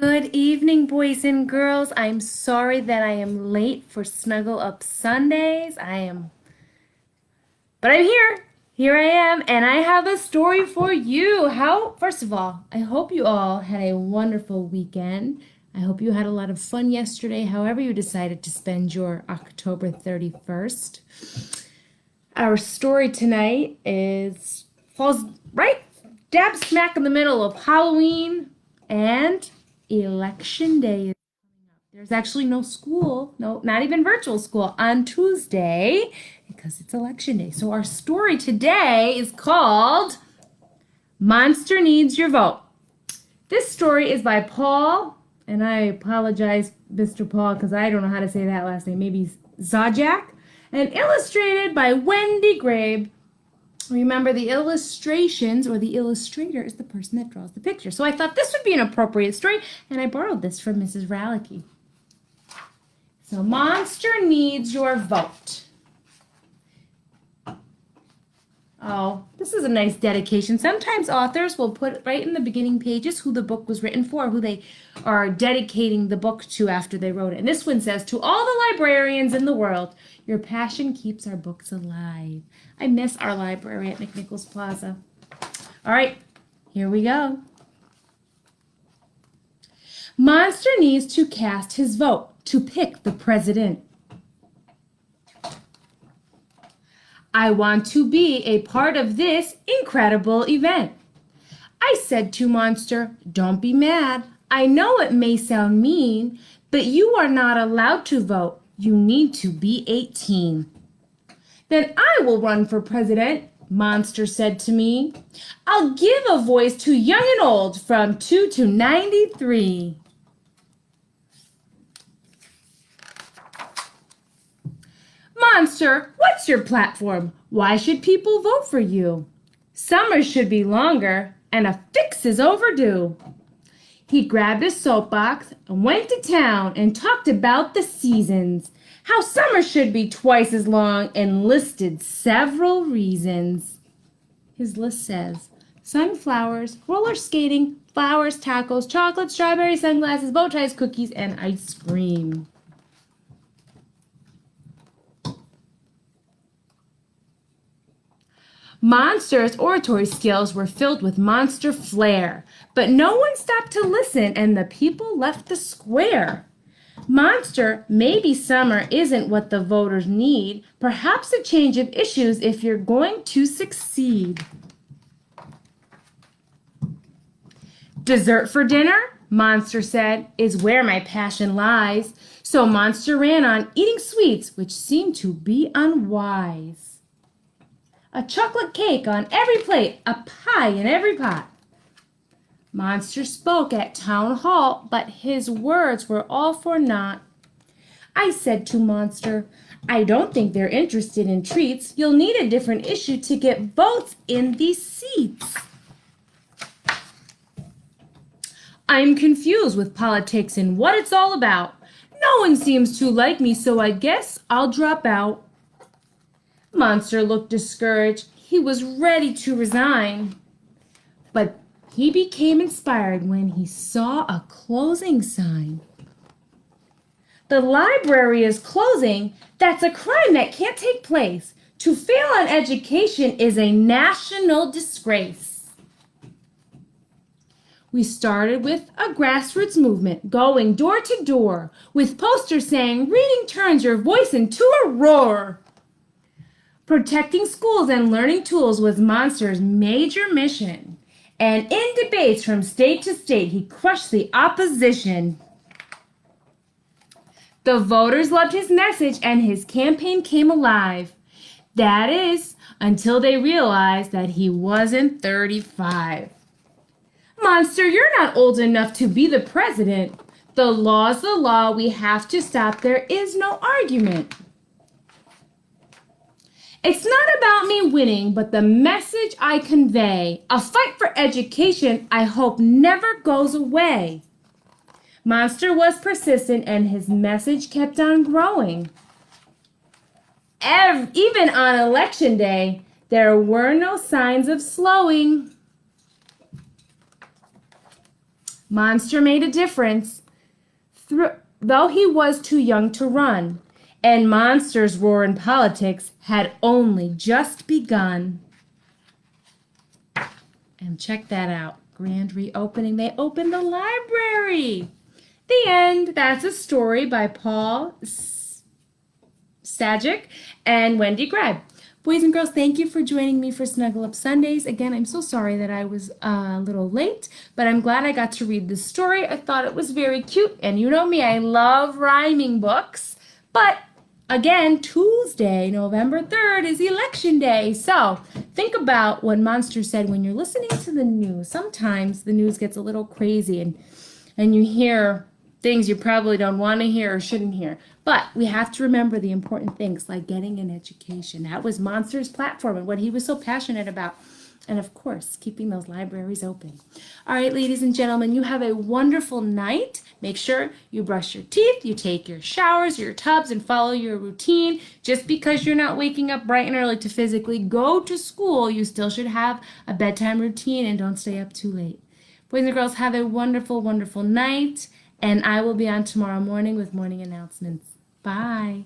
Good evening, boys and girls. I'm sorry that I am late for Snuggle Up Sundays. But I'm here. Here I am, and I have a story for you. First of all, I hope you all had a wonderful weekend. I hope you had a lot of fun yesterday, however you decided to spend your October 31st. Our story tonight falls right dab smack in the middle of Halloween and Election Day. There's actually no school, no, not even virtual school on Tuesday because it's Election Day. So our story today is called Monster Needs Your Vote. This story is by Paul, and I apologize, Mr. Paul, because I don't know how to say that last name. Maybe Czajak, and illustrated by Wendy Grabe. Remember, the illustrations or the illustrator is the person that draws the picture. So I thought this would be an appropriate story, and I borrowed this from Mrs. Ralicky. So, Monster Needs Your Vote. Oh, this is a nice dedication. Sometimes authors will put right in the beginning pages who the book was written for, who they are dedicating the book to after they wrote it. And this one says, "To all the librarians in the world, your passion keeps our books alive." I miss our library at McNichols Plaza. All right, here we go. Monster needs to cast his vote to pick the president. I want to be a part of this incredible event. I said to Monster, "Don't be mad. I know it may sound mean, but you are not allowed to vote. You need to be 18. Then I will run for president," Monster said to me. "I'll give a voice to young and old from 2 to 93. "Monster, what's your platform? Why should people vote for you?" "Summers should be longer, and a fix is overdue." He grabbed his soapbox and went to town and talked about the seasons, how summer should be twice as long, and listed several reasons. His list says, sunflowers, roller skating, flowers, tacos, chocolate, strawberries, sunglasses, bow ties, cookies, and ice cream. Monster's oratory skills were filled with monster flair, but no one stopped to listen, and the people left the square. "Monster, maybe summer isn't what the voters need. Perhaps a change of issues if you're going to succeed." "Dessert for dinner," Monster said, "is where my passion lies." So Monster ran on eating sweets, which seemed to be unwise. A chocolate cake on every plate, a pie in every pot. Monster spoke at town hall, but his words were all for naught. I said to Monster, "I don't think they're interested in treats. You'll need a different issue to get votes in these seats." "I'm confused with politics and what it's all about. No one seems to like me, so I guess I'll drop out." Monster looked discouraged. He was ready to resign. But he became inspired when he saw a closing sign. "The library is closing. That's a crime that can't take place. To fail on education is a national disgrace." We started with a grassroots movement, going door to door, with posters saying, "Reading turns your voice into a roar." Protecting schools and learning tools was Monster's major mission. And in debates from state to state, he crushed the opposition. The voters loved his message and his campaign came alive. That is, until they realized that he wasn't 35. "Monster, you're not old enough to be the president. The law's the law. We have to stop. There is no argument. It's not about me winning, but the message I convey. A fight for education I hope never goes away." Monster was persistent and his message kept on growing. Even on election day, there were no signs of slowing. Monster made a difference, though he was too young to run, and Monster's roar in politics had only just begun. And check that out. Grand reopening. They opened the library. The end. That's a story by Paul Czajak and Wendy Greb. Boys and girls, thank you for joining me for Snuggle Up Sundays. Again, I'm so sorry that I was a little late, but I'm glad I got to read this story. I thought it was very cute, and you know me, I love rhyming books. But again, Tuesday, November 3rd is Election Day. So think about what Monster said when you're listening to the news. Sometimes the news gets a little crazy and you hear things you probably don't want to hear or shouldn't hear. But we have to remember the important things like getting an education. That was Monster's platform and what he was so passionate about. And of course, keeping those libraries open. All right, ladies and gentlemen, you have a wonderful night. Make sure you brush your teeth, you take your showers, your tubs, and follow your routine. Just because you're not waking up bright and early to physically go to school, you still should have a bedtime routine and don't stay up too late. Boys and girls, have a wonderful, wonderful night. And I will be on tomorrow morning with morning announcements. Bye.